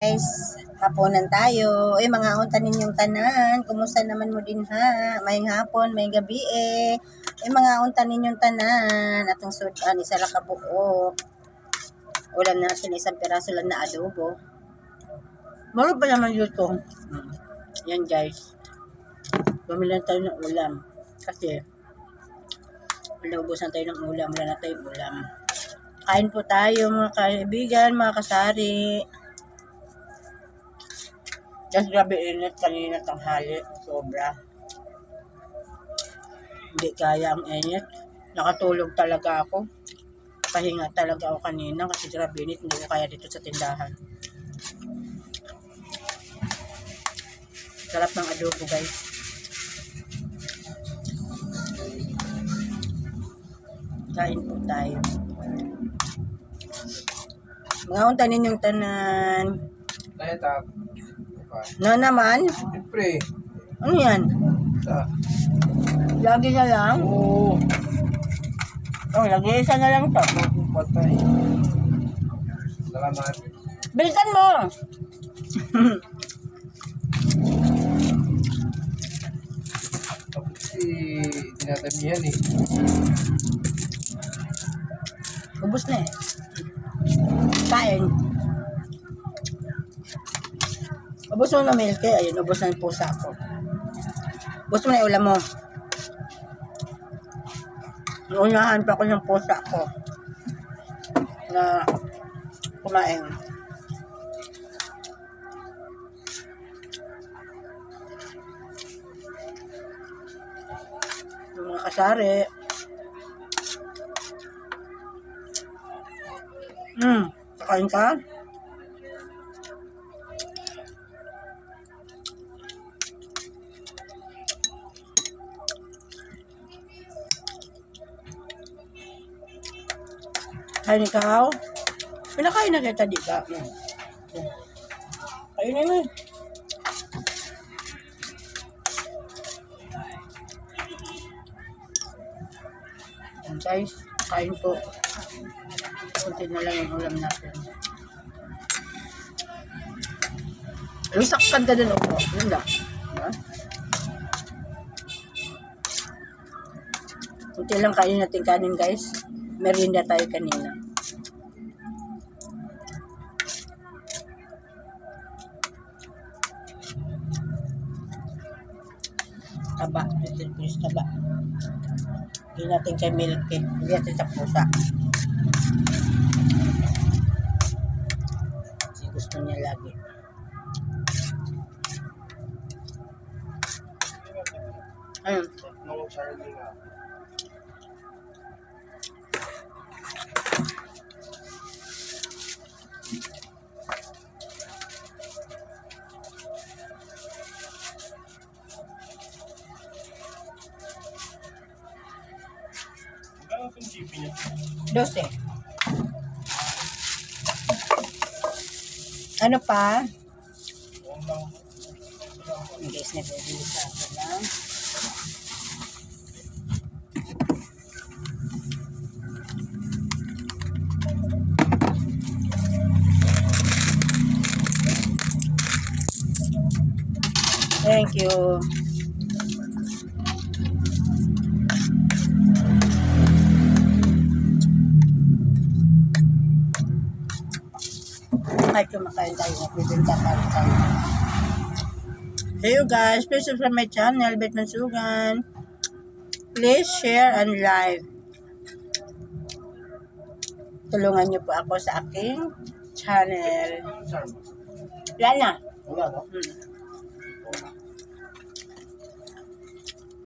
Guys, haponan tayo. Mga unta ninyong tanan, kumusta naman mo din ha? Mayang hapon, may gabi mga unta ninyong tanan, atong sudan, isa ra ka buok. Ulam natin, isang piraso lang na adobo. Maro pa naman dito. Yan guys. Bumili tayo ng ulam. Kasi, naubusan tayo ng ulam, wala na tayong ulam. Kain po tayo mga kaibigan, mga kasari. Just grabe init kanina tanghali, sobra. Hindi kaya ang init. Nakatulog talaga ako. Pahinga talaga ako kanina kasi grabe init, hindi ko kaya dito sa tindahan. Sarap ng adobo guys. Kain po tayo. Mga unta ninyong tanan. Tayo tap. Na naman? Siyempre. Ano yan? Sa? Lagi na lang? Oo. Oh, lagi isa na lang to. Patay. Salamat. Bilisan mo! Tapos dinadamihan Ubus na Kain. Ubus mo na milk ayun, ubus na yung pusa ko. Ubus mo na yung ulam mo. Unahan pa ko ng pusa ko na kumain. Yung mga kasari. Kakain ka? Kain ikaw? Pinakain na kita di ka. Kain na yun. Guys, kain po. Kunti na lang yung ulam natin. Lusakkan ka din ako. Yun lang. Diba? Kunti lang kain natin kanin guys. Merienda tayo kanina. Taba. Ito taba. Hindi natin kay milk cake. Hindi natin sa pusa. Kasi gusto niya lagi. Ayun. Dose. Ano pa? Guys, nag-edit ako lang. Thank you. Ay, kumakain tayo. Nagbibinta tayo. Hey you guys, please subscribe my channel, Betman Sugan. Please share and like. Tulungan niyo po ako sa aking channel. Wala na. Wala, no?